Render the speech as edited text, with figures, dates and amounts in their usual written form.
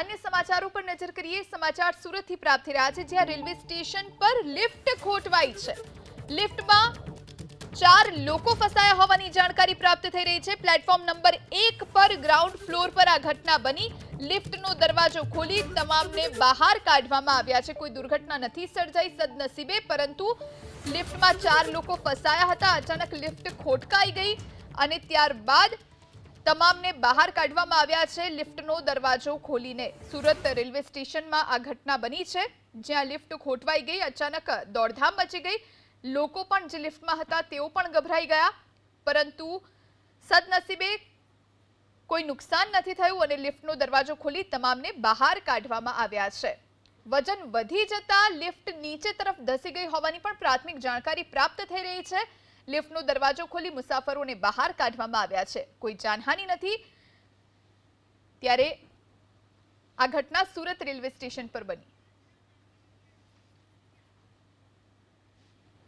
अन्य समाचारों पर नजर करिए। समाचार सूरत थी प्राप्त थई रह्या छे, ज्यां रेलवे स्टेशन पर लिफ्ट खोटवाई छे। लिफ्टમાં 4 લોકો ફસાયા હોવાની જાણકારી પ્રાપ્ત થઈ રહી છે। પ્લેટફોર્મ નંબર 1 પર ગ્રાઉન્ડ ફ્લોર પર આ ઘટના બની। લિફ્ટનો દરવાજો ખોલી તમામને બહાર કાઢવામાં આવ્યા છે। કોઈ દુર્ઘટના નથી સર્જાઈ સદનસીબે, પરંતુ લિફ્ટમાં 4 લોકો ફસાયા હતા। અચાનક લિફ્ટ ખોટકાઈ ગઈ અને ત્યારબાદ તમામને બહાર કાઢવામાં આવ્યા છે લિફ્ટનો દરવાજો ખોલીને। સુરત રેલવે સ્ટેશનમાં આ ઘટના બની છે, જ્યાં લિફ્ટ ખોટવાઈ ગઈ। અચાનક દોડધામ મચી ગઈ। લોકો પણ જે લિફ્ટમાં હતા તેઓ પણ ગભરાઈ ગયા, પરંતુ સદનસીબે કોઈ નુકસાન નથી થયું અને લિફ્ટનો દરવાજો ખોલી તમામને બહાર કાઢવામાં આવ્યા છે। વજન વધી જતા લિફ્ટ નીચે તરફ ધસી ગઈ હોવાની પણ પ્રાથમિક જાણકારી પ્રાપ્ત થઈ રહી છે। લિફ્ટનો દરવાજો ખોલી મુસાફરોને બહાર કાઢવામાં આવ્યા છે। કોઈ જાનહાનિ નથી। ત્યારે આ ઘટના સુરત રેલવે સ્ટેશન પર બની।